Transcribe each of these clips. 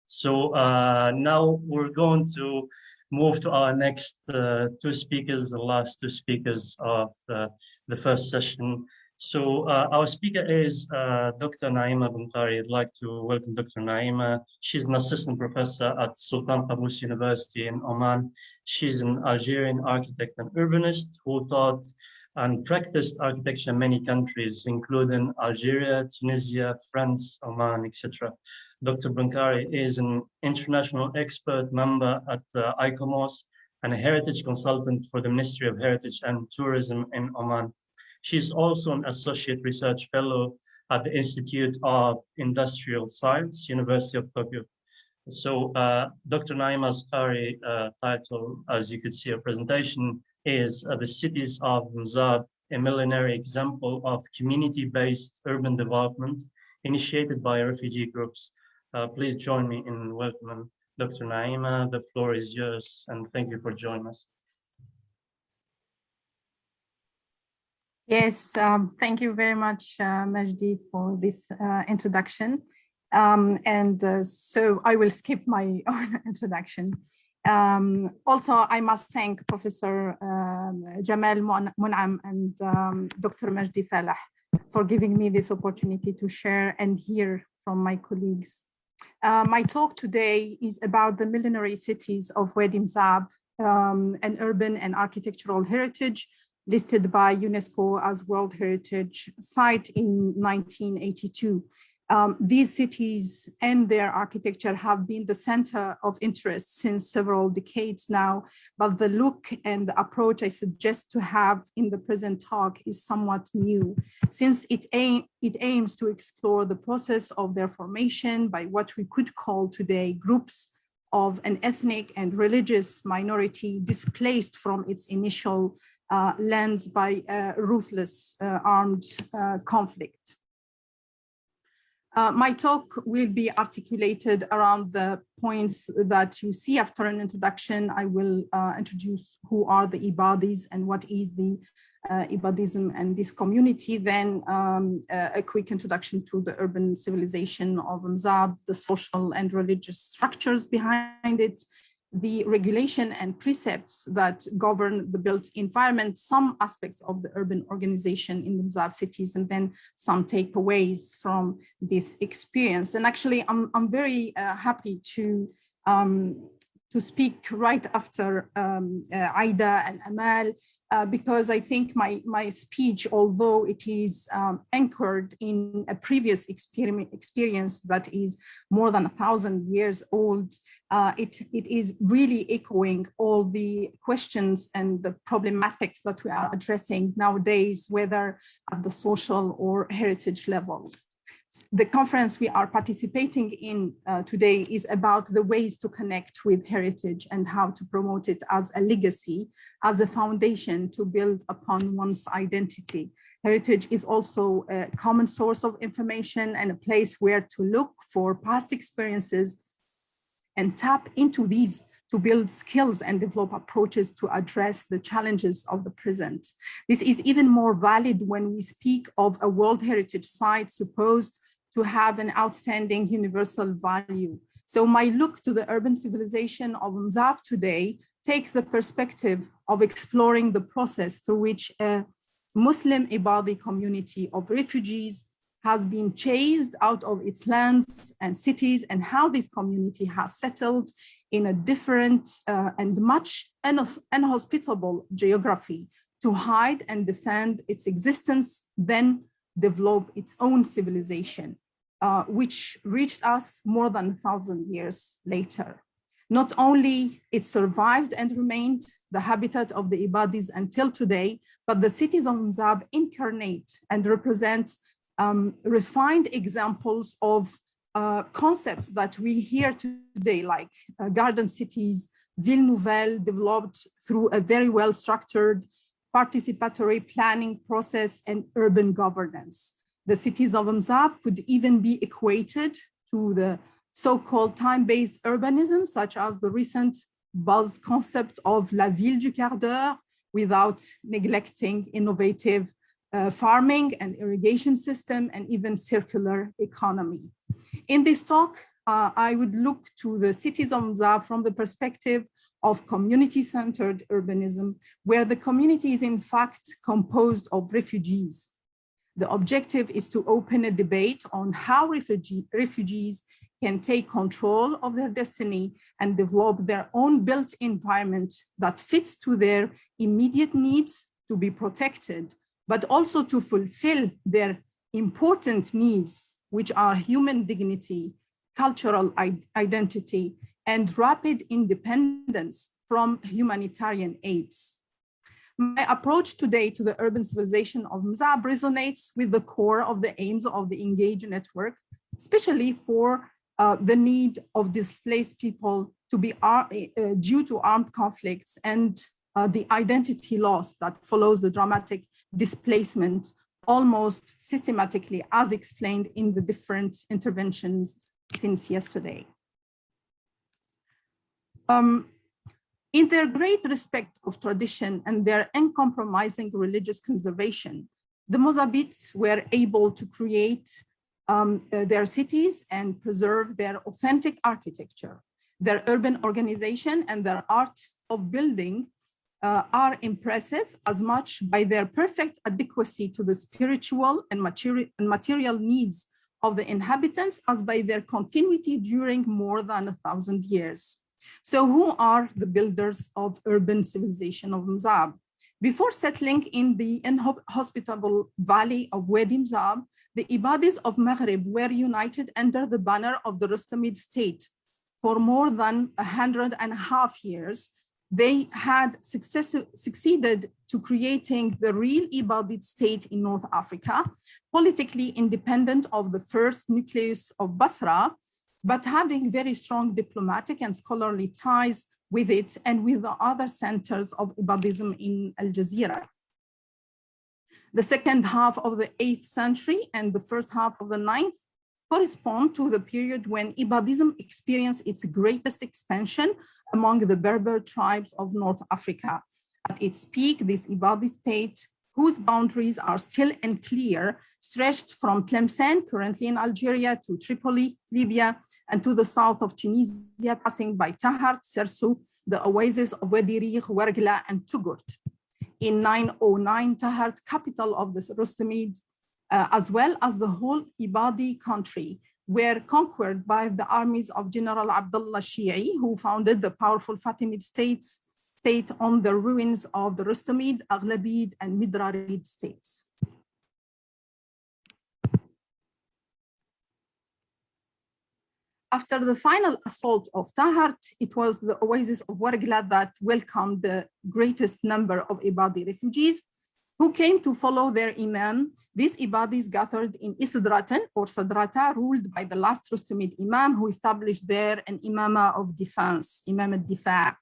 So now we're going to move to our next two speakers, the last two speakers of the first session. So our speaker is Dr. Naima Ben Kari. I'd like to welcome Dr. Naima. She's an assistant professor at Sultan Qaboos University in Oman. She's an Algerian architect and urbanist who taught and practiced architecture in many countries, including Algeria, Tunisia, France, Oman, etc. Dr. Ben Kari is an international expert member at ICOMOS and a heritage consultant for the Ministry of Heritage and Tourism in Oman. She's also an associate research fellow at the Institute of Industrial Science, University of Tokyo. So Dr. Naima's Kari title, as you could see her presentation, is The Cities of Mzab, a millenary example of community-based urban development initiated by refugee groups. Please join me in welcoming Dr. Naima. The floor is yours, and thank you for joining us. Yes, thank you very much, Majdi, for this introduction. So I will skip my own introduction. Also, I must thank Professor Jamal Mun'am and Dr. Majdi Falah for giving me this opportunity to share and hear from my colleagues. My talk today is about the millenary cities of Wadi Mzab, an urban and architectural heritage listed by UNESCO as World Heritage Site in 1982. These cities and their architecture have been the center of interest since several decades now, but the look and the approach I suggest to have in the present talk is somewhat new, since it aims to explore the process of their formation by what we could call today groups of an ethnic and religious minority displaced from its initial lands by ruthless armed conflict. My talk will be articulated around the points that you see after an introduction. I will introduce who are the Ibadis and what is the Ibadism and this community, then a quick introduction to the urban civilization of Mzab, the social and religious structures behind it, the regulation and precepts that govern the built environment, some aspects of the urban organization in the Mzab cities, and then some takeaways from this experience. And actually, I'm very happy to speak right after Aida and Amal, because I think my speech, although it is anchored in a previous experience that is more than 1,000 years old, it is really echoing all the questions and the problematics that we are addressing nowadays, whether at the social or heritage level. The conference we are participating in today is about the ways to connect with heritage and how to promote it as a legacy, as a foundation to build upon one's identity. Heritage is also a common source of information and a place where to look for past experiences and tap into these to build skills and develop approaches to address the challenges of the present. This is even more valid when we speak of a World Heritage Site supposed to have an outstanding universal value. So my look to the urban civilization of Mzab today takes the perspective of exploring the process through which a Muslim Ibadi community of refugees has been chased out of its lands and cities, and how this community has settled in a different and much inhospitable geography to hide and defend its existence, then develop its own civilization, which reached us more than 1,000 years later. Not only it survived and remained the habitat of the Ibadis until today, but the cities of Mzab incarnate and represent refined examples of concepts that we hear today, like garden cities, ville nouvelle, developed through a very well-structured participatory planning process and urban governance. The cities of Mzab could even be equated to the so-called time-based urbanism, such as the recent buzz concept of la ville du quart d'heure, without neglecting innovative farming and irrigation system and even circular economy. In this talk, I would look to the cities of Mzab from the perspective of community-centered urbanism, where the community is in fact composed of refugees. The objective is to open a debate on how refugees can take control of their destiny and develop their own built environment that fits to their immediate needs to be protected, but also to fulfill their important needs, which are human dignity, cultural identity, and rapid independence from humanitarian aids. My approach today to the urban civilization of Mzab resonates with the core of the aims of the Engage network, especially for the need of displaced people to be due to armed conflicts and the identity loss that follows the dramatic displacement almost systematically, as explained in the different interventions since yesterday. In their great respect of tradition and their uncompromising religious conservation, the Mozabites were able to create their cities and preserve their authentic architecture. Their urban organization and their art of building are impressive as much by their perfect adequacy to the spiritual and material needs of the inhabitants as by their continuity during more than 1,000 years. So who are the builders of urban civilization of Mzab? Before settling in the inhospitable valley of Wadi Mzab, the Ibadis of Maghreb were united under the banner of the Rustamid state. For more than 150 years, they had succeeded to creating the real Ibadid state in North Africa, politically independent of the first nucleus of Basra, but having very strong diplomatic and scholarly ties with it and with the other centers of Ibadism in Al Jazeera. The second half of the 8th century and the first half of the 9th correspond to the period when Ibadism experienced its greatest expansion among the Berber tribes of North Africa. At its peak, this Ibadi state, whose boundaries are still unclear, stretched from Tlemcen, currently in Algeria, to Tripoli, Libya, and to the south of Tunisia, passing by Tahart, Sersu, the oases of Wadi Righ, Wargla, and Tugurt. In 909, Tahart, capital of the Rustamid, as well as the whole Ibadi country, were conquered by the armies of General Abdullah Shi'i, who founded the powerful Fatimid state on the ruins of the Rustamid, Aghlabid, and Midrarid states. After the final assault of Tahart, it was the oasis of Wargla that welcomed the greatest number of Ibadi refugees who came to follow their imam. These Ibadis gathered in Isidratan or Sadrata, ruled by the last Rustamid imam, who established there an imama of defense, imam al-difa',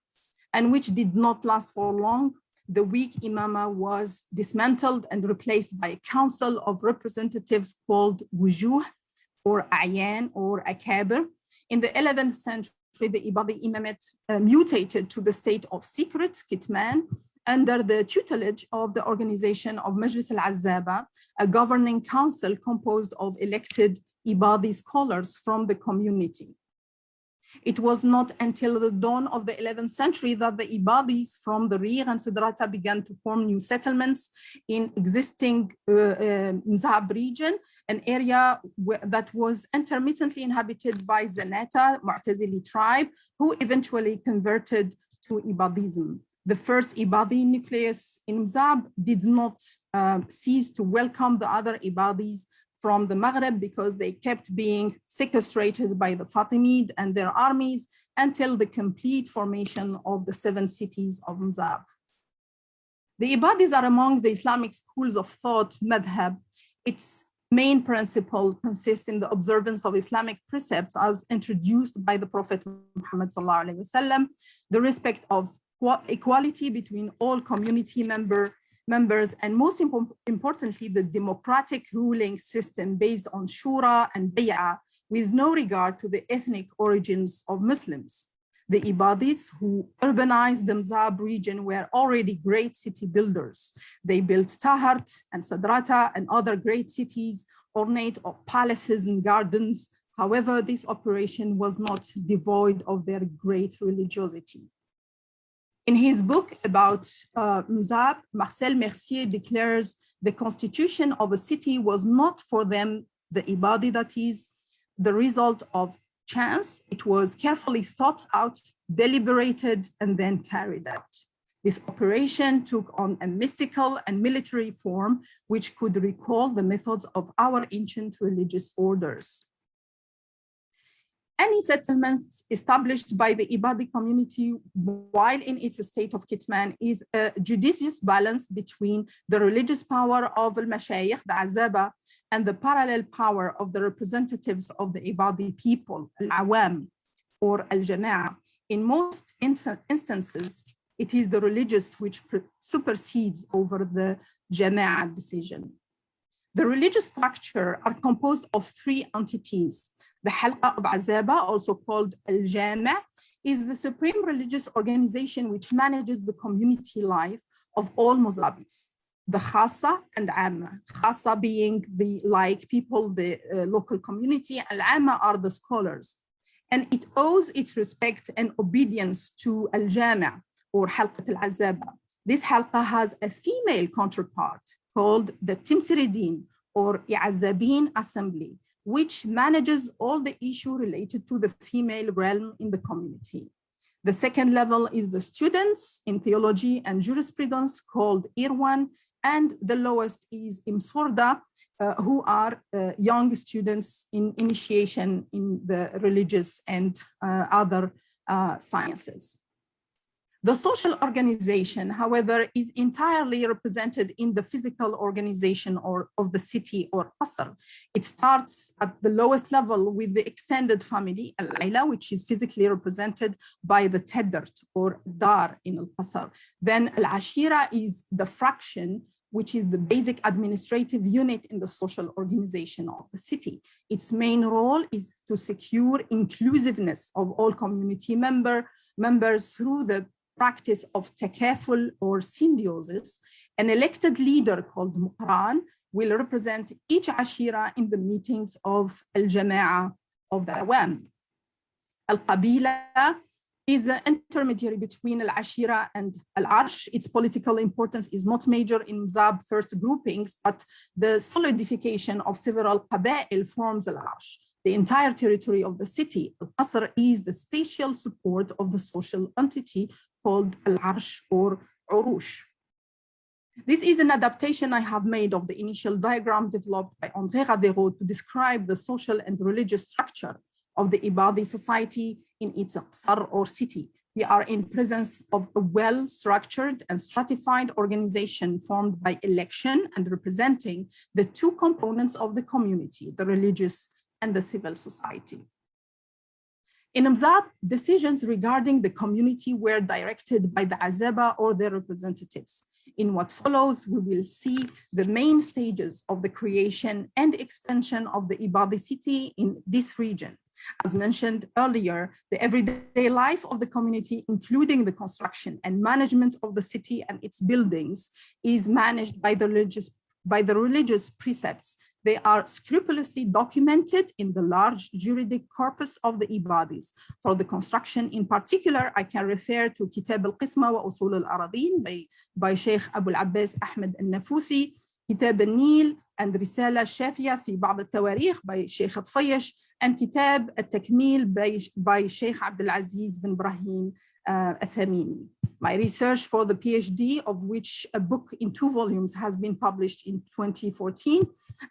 and which did not last for long. The weak imama was dismantled and replaced by a council of representatives called wujuh or ayan or akabir. In the 11th century, the Ibadi imamate mutated to the state of secret, kitman, under the tutelage of the organization of Majlis al-Azzaba, a governing council composed of elected Ibadi scholars from the community. It was not until the dawn of the 11th century that the Ibadis from the Righ and Sidrata began to form new settlements in existing Mzab region, an area that was intermittently inhabited by Zanata, Mu'tazili tribe, who eventually converted to Ibadism. The first Ibadi nucleus in Mzab did not cease to welcome the other Ibadis from the Maghreb because they kept being sequestrated by the Fatimid and their armies until the complete formation of the 7 cities of Mzab. The Ibadis are among the Islamic schools of thought, madhab. Its main principle consists in the observance of Islamic precepts as introduced by the Prophet Muhammad ﷺ, the respect of equality between all community members, and most importantly, the democratic ruling system based on shura and bay'ah with no regard to the ethnic origins of Muslims. The Ibadis who urbanized the Mzab region were already great city builders. They built Tahart and Sadrata and other great cities ornate of palaces and gardens, However, this operation was not devoid of their great religiosity. In his book about Mzab, Marcel Mercier declares the constitution of a city was not for them the ibadi that is the result of chance. It was carefully thought out, deliberated, and then carried out. This operation took on a mystical and military form, which could recall the methods of our ancient religious orders. Any settlement established by the Ibadi community while in its state of Kitman is a judicious balance between the religious power of al-Mashayikh, the Azaba, and the parallel power of the representatives of the Ibadi people, al-Awam, or al-Jama'a. In most instances, it is the religious which supersedes over the Jama'a decision. The religious structure are composed of three entities. The Halqa of Azaba, also called Al-Jama', is the supreme religious organization which manages the community life of all Mzabis. The Khasa and Amma. Khasa being the people, the local community, Al-Amma are the scholars. And it owes its respect and obedience to Al-Jama' or Halqat Al-Azaba. This Halqa has a female counterpart called the Timsiridin or I'azabin Assembly, which manages all the issues related to the female realm in the community. The second level is the students in theology and jurisprudence called Irwan, and the lowest is Imsurda, who are young students in initiation in the religious and other sciences. The social organization, however, is entirely represented in the physical organization of the city or qasr. It starts at the lowest level with the extended family, al-Aila, which is physically represented by the Teddert or Dar in al-Qasr. Then al-Ashira is the fraction, which is the basic administrative unit in the social organization of the city. Its main role is to secure inclusiveness of all community members through the practice of takaful or symbiosis. An elected leader called Muqran will represent each Ashira in the meetings of Al-Jama'a of the Awam. Al-Qabila is the intermediary between Al-Ashira and Al-Arsh. Its political importance is not major in Mzab first groupings, but the solidification of several Qaba'il forms Al-Arsh. The entire territory of the city, Al-Qasr, is the spatial support of the social entity called Al-Arsh or Urush. This is an adaptation I have made of the initial diagram developed by André Ravero to describe the social and religious structure of the Ibadi society in its Qasr or city. We are in presence of a well-structured and stratified organization formed by election and representing the two components of the community, the religious and the civil society. In Mzab, decisions regarding the community were directed by the Azaba or their representatives. In what follows, we will see the main stages of the creation and expansion of the Ibadi city in this region. As mentioned earlier, the everyday life of the community, including the construction and management of the city and its buildings, is managed by the religious precepts. They are scrupulously documented in the large juridic corpus of the Ibadis. For the construction in particular, I can refer to Kitab al-Qisma wa Usul al-Aradin by Sheikh Abu al-Abbas Ahmed al-Nafusi, Kitab al-Nil and Risala al-Shafia fi Ba'd al-Tawarikh by Sheikh al-Tfayesh, and Kitab al-Takmil by Sheikh Abdul Aziz bin Ibrahim al-Thamini. My research for the PhD, of which a book in 2 volumes has been published in 2014,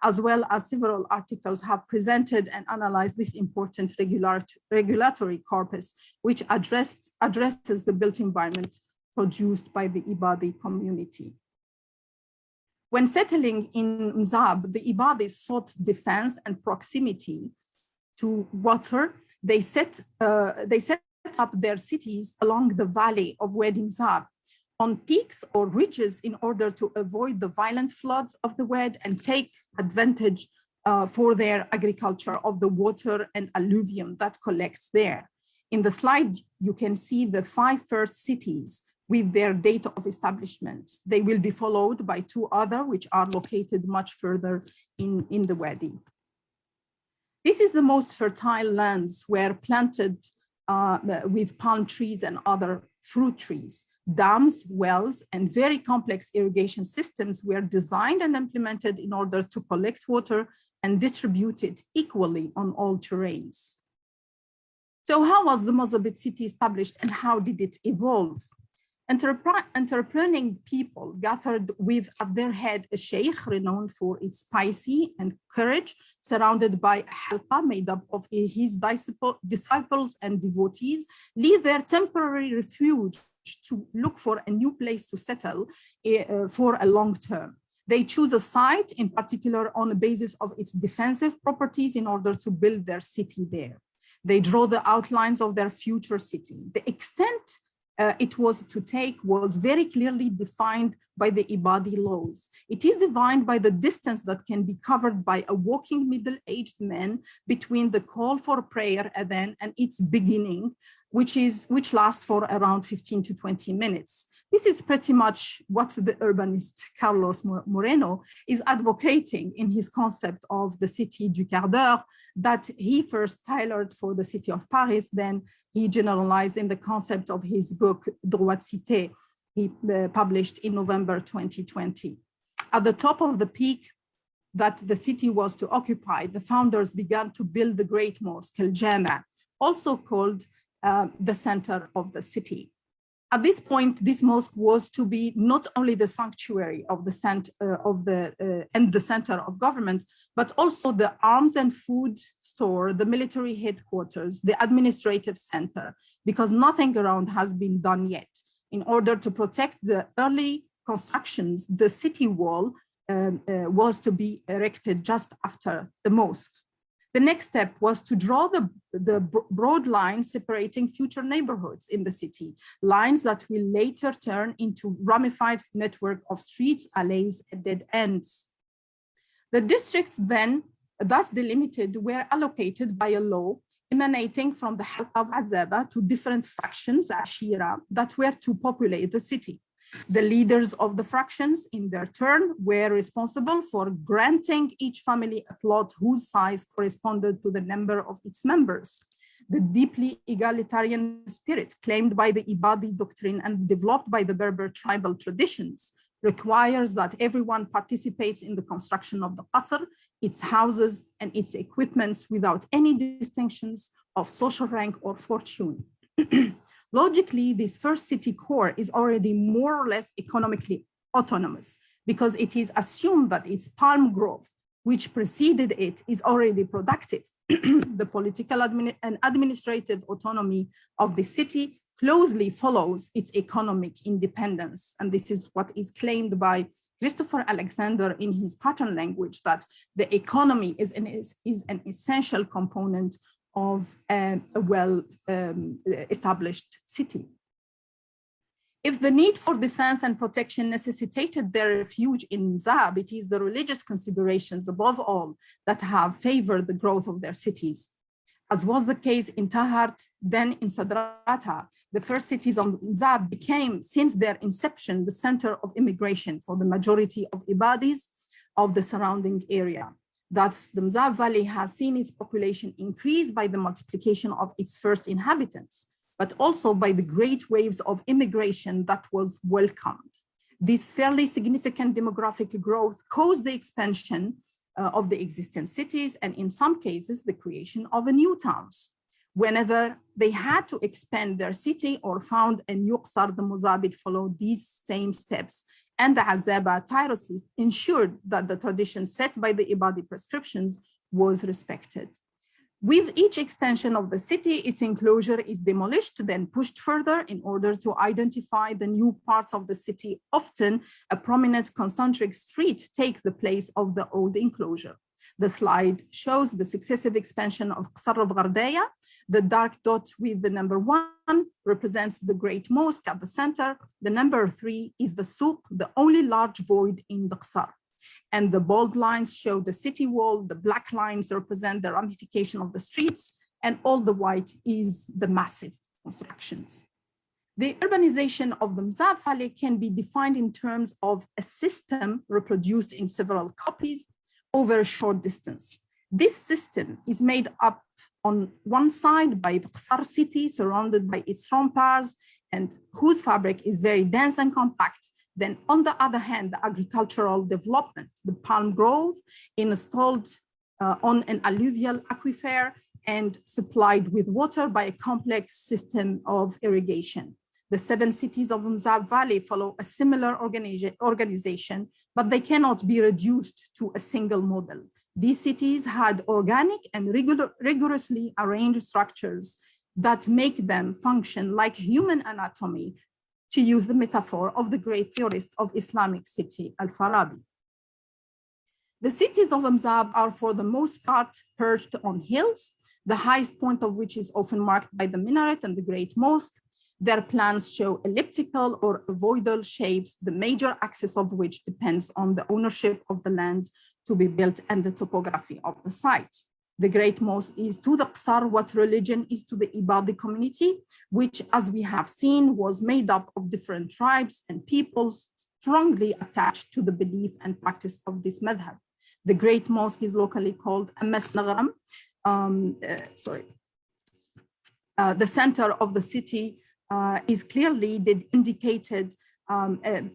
as well as several articles, have presented and analyzed this important regulatory corpus, which addresses the built environment produced by the Ibadi community. When settling in Mzab, the Ibadis sought defense and proximity to water. They set up their cities along the valley of Wadi Mzab on peaks or ridges in order to avoid the violent floods of the Wadi and take advantage for their agriculture of the water and alluvium that collects there. In the slide, you can see the 5 first cities with their date of establishment. They will be followed by 2 others, which are located much further in the Wadi. This is the most fertile lands were planted with palm trees and other fruit trees. Dams, wells, and very complex irrigation systems were designed and implemented in order to collect water and distribute it equally on all terrains. So how was the Mozambique city established and how did it evolve? Entrepreneuring people gathered with at their head a sheikh renowned for its piety and courage, surrounded by a halqa made up of his disciples and devotees, leave their temporary refuge to look for a new place to settle for a long term. They choose a site in particular on the basis of its defensive properties in order to build their city there. They draw the outlines of their future city. The extent it was to take was very clearly defined by the Ibadi laws. It is defined by the distance that can be covered by a walking middle-aged man between the call for prayer adhan and its beginning, which lasts for around 15 to 20 minutes. This is pretty much what the urbanist Carlos Moreno is advocating in his concept of the city du quart d'heure that he first tailored for the city of Paris, then he generalized in the concept of his book, Droit de Cité, he published in November 2020. At the top of the peak that the city was to occupy, the founders began to build the great mosque, El Jama, also called the center of the city. At this point, this mosque was to be not only the sanctuary of the and the center of government, but also the arms and food store, the military headquarters, the administrative center, because nothing around has been done yet. In order to protect the early constructions, the city wall was to be erected just after the mosque. The next step was to draw the broad lines separating future neighborhoods in the city, lines that will later turn into ramified network of streets, alleys, and dead ends. The districts then, thus delimited, were allocated by a law emanating from the Halqa of Azaba to different fractions, Ashira, that were to populate the city. The leaders of the fractions, in their turn, were responsible for granting each family a plot whose size corresponded to the number of its members. The deeply egalitarian spirit claimed by the Ibadi doctrine and developed by the Berber tribal traditions requires that everyone participates in the construction of the qasr, its houses, and its equipments without any distinctions of social rank or fortune. Logically, this first city core is already more or less economically autonomous because it is assumed that its palm grove, which preceded it, is already productive. The political and administrative autonomy of the city closely follows its economic independence. And this is what is claimed by Christopher Alexander in his pattern language, that the economy is an essential component of a well-established city. If the need for defense and protection necessitated their refuge in Mzab, it is the religious considerations above all that have favored the growth of their cities. As was the case in Tahart, then in Sadrata, the first cities of Mzab became, since their inception, the center of immigration for the majority of Ibadis of the surrounding area. Thus, the Mzab Valley has seen its population increase by the multiplication of its first inhabitants, but also by the great waves of immigration that was welcomed. This fairly significant demographic growth caused the expansion of the existing cities, and in some cases, the creation of new towns. Whenever they had to expand their city or found a new qasr, the Mozabit followed these same steps, and the Azaba tirelessly ensured that the tradition set by the Ibadi prescriptions was respected. With each extension of the city, its enclosure is demolished, then pushed further in order to identify the new parts of the city. Often, a prominent concentric street takes the place of the old enclosure. The slide shows the successive expansion of Qasr al-Ghardaya. The dark dot with the number 1 represents the Great Mosque at the center. The number 3 is the Souq, the only large void in the Qasr. And the bold lines show the city wall, the black lines represent the ramification of the streets, and all the white is the massive constructions. The urbanization of the Mzab Valley can be defined in terms of a system reproduced in several copies over a short distance. This system is made up on one side by the Qasr city, surrounded by its ramparts, and whose fabric is very dense and compact. Then on the other hand, the agricultural development, the palm grove installed on an alluvial aquifer and supplied with water by a complex system of irrigation. The 7 cities of Mzab Valley follow a similar organization, but they cannot be reduced to a single model. These cities had organic and rigorously arranged structures that make them function like human anatomy, to use the metaphor of the great theorist of Islamic city, Al-Farabi. The cities of Mzab are for the most part perched on hills, the highest point of which is often marked by the minaret and the great mosque. Their plans show elliptical or ovoidal shapes, the major axis of which depends on the ownership of the land to be built and the topography of the site. The Great Mosque is to the Qasr what religion is to the Ibadi community, which, as we have seen, was made up of different tribes and peoples strongly attached to the belief and practice of this madhab. The Great Mosque is locally called Amas Nagram. The center of the city is clearly indicated. The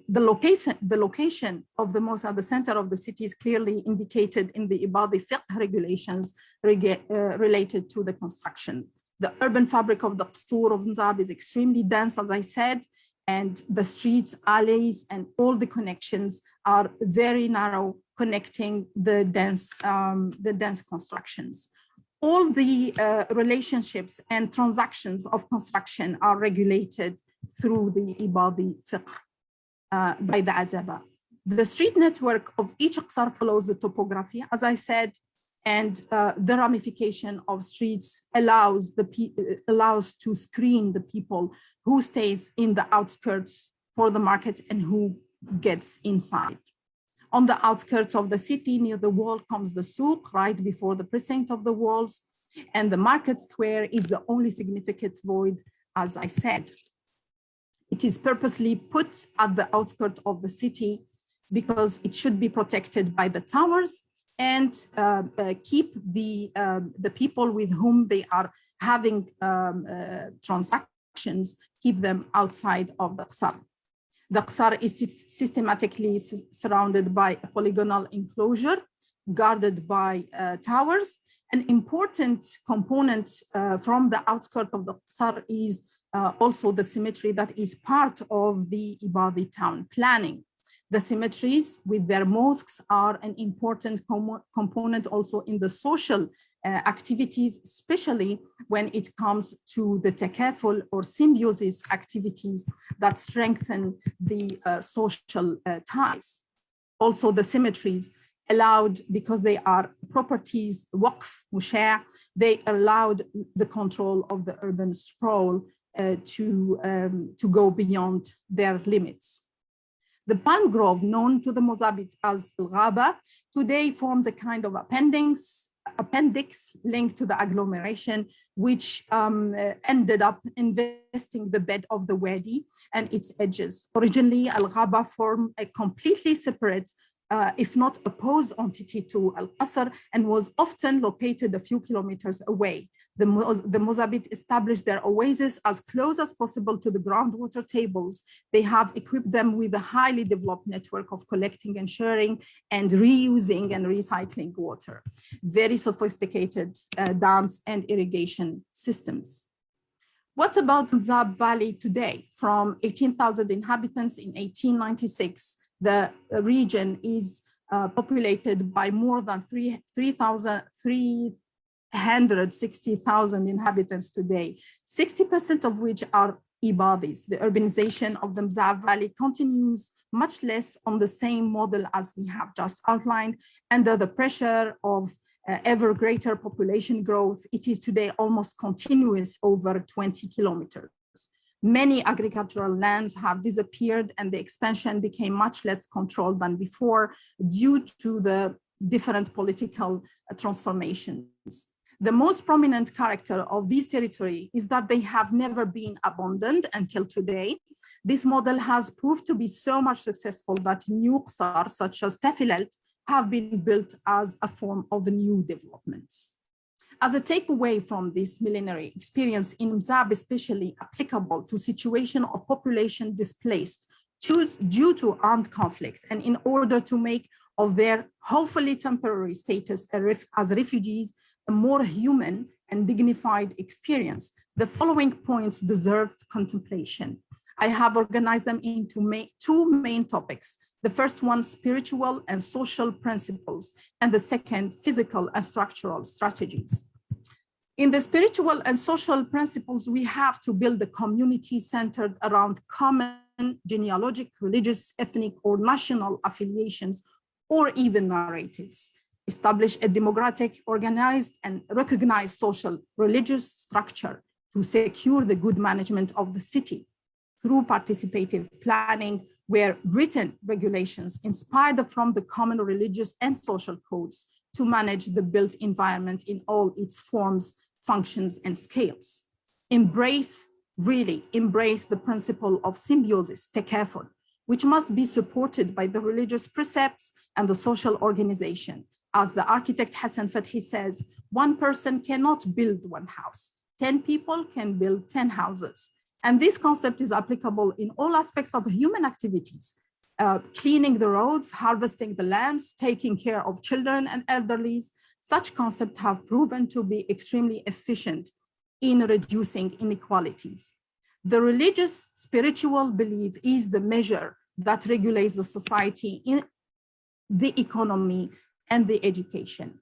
location of the mosque at the center of the city is clearly indicated in the Ibadi fiqh regulations related to the construction. The urban fabric of the Qastur of Mzab is extremely dense, as I said, and the streets, alleys, and all the connections are very narrow, connecting the dense constructions. All the relationships and transactions of construction are regulated through the Ibadi fiqh by the Azaba. The street network of each Qasr follows the topography, as I said, and the ramification of streets allows to screen the people who stays in the outskirts for the market and who gets inside. On the outskirts of the city, near the wall, comes the souk, right before the precinct of the walls, and the market square is the only significant void, as I said. It is purposely put at the outskirts of the city because it should be protected by the towers and keep the people with whom they are having transactions, keep them outside of the Qasr. The Qasr is systematically surrounded by a polygonal enclosure guarded by towers. An important component from the outskirts of the Qasr is also the cemetery that is part of the Ibadi town planning. The cemeteries with their mosques are an important component also in the social activities, especially when it comes to the takaful or symbiosis activities that strengthen the social ties. Also, the cemeteries allowed, because they are properties, waqf, mushah, they allowed the control of the urban sprawl to go beyond their limits. The palm grove, known to the Mozabit as Al-Ghaba, today forms a kind of appendix linked to the agglomeration, which ended up investing the bed of the Wadi and its edges. Originally, Al-Ghaba formed a completely separate, if not opposed entity to Al-Qasr, and was often located a few kilometers away. The Mozabit established their oases as close as possible to the groundwater tables. They have equipped them with a highly developed network of collecting and sharing and reusing and recycling water. Very sophisticated dams and irrigation systems. What about Mzab Valley today? From 18,000 inhabitants in 1896, the region is populated by more than 360,000 inhabitants today, 60% of which are Ibadis. The urbanization of the Mzab Valley continues much less on the same model as we have just outlined. Under the pressure of ever greater population growth, it is today almost continuous over 20 kilometers. Many agricultural lands have disappeared and the expansion became much less controlled than before due to the different political transformations. The most prominent character of this territory is that they have never been abandoned until today. This model has proved to be so much successful that new Qasr, such as Tafilalt, have been built as a form of new developments. As a takeaway from this millenary experience in Mzab, especially applicable to situation of population displaced due to armed conflicts, and in order to make of their hopefully temporary status as refugees a more human and dignified experience, the following points deserved contemplation. I have organized them into two main topics. The first one, spiritual and social principles, and the second, physical and structural strategies. In the spiritual and social principles, we have to build a community centered around common genealogic, religious, ethnic, or national affiliations, or even narratives. Establish a democratic, organized, and recognized social religious structure to secure the good management of the city through participative planning, where written regulations inspired from the common religious and social codes to manage the built environment in all its forms, functions, and scales. Really embrace the principle of symbiosis, tekaful, which must be supported by the religious precepts and the social organization. As the architect Hassan Fathi says, one person cannot build one house. 10 people can build 10 houses. And this concept is applicable in all aspects of human activities, cleaning the roads, harvesting the lands, taking care of children and elderly. Such concepts have proven to be extremely efficient in reducing inequalities. The religious spiritual belief is the measure that regulates the society, in the economy, and the education.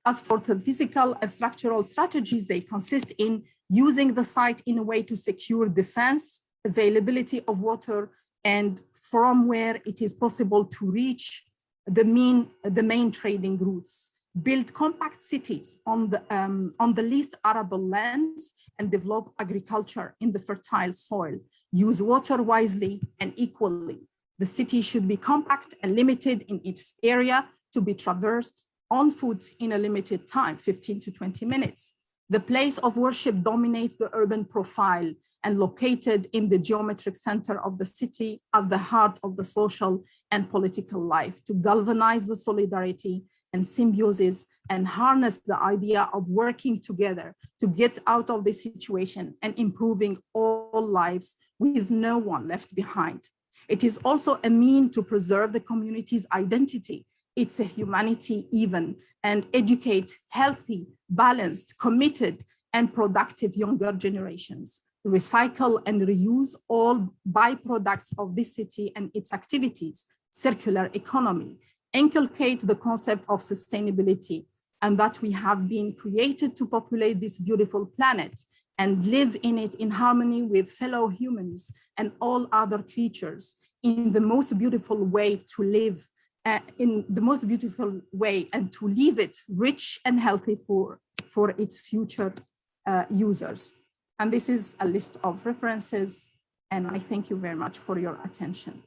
As for the physical and structural strategies, they consist in using the site in a way to secure defense, availability of water, and from where it is possible to reach the main trading routes. Build compact cities on the least arable lands and develop agriculture in the fertile soil. Use water wisely and equally. The city should be compact and limited in its area to be traversed on foot in a limited time, 15 to 20 minutes. The place of worship dominates the urban profile and located in the geometric center of the city at the heart of the social and political life to galvanize the solidarity and symbiosis and harness the idea of working together to get out of this situation and improving all lives with no one left behind. It is also a means to preserve the community's identity, its humanity even, and educate healthy, balanced, committed, and productive younger generations. Recycle and reuse all byproducts of this city and its activities, circular economy, inculcate the concept of sustainability and that we have been created to populate this beautiful planet and live in it in harmony with fellow humans and all other creatures in the most beautiful way to live, in the most beautiful way, and to leave it rich and healthy for its future users. And this is a list of references, and I thank you very much for your attention.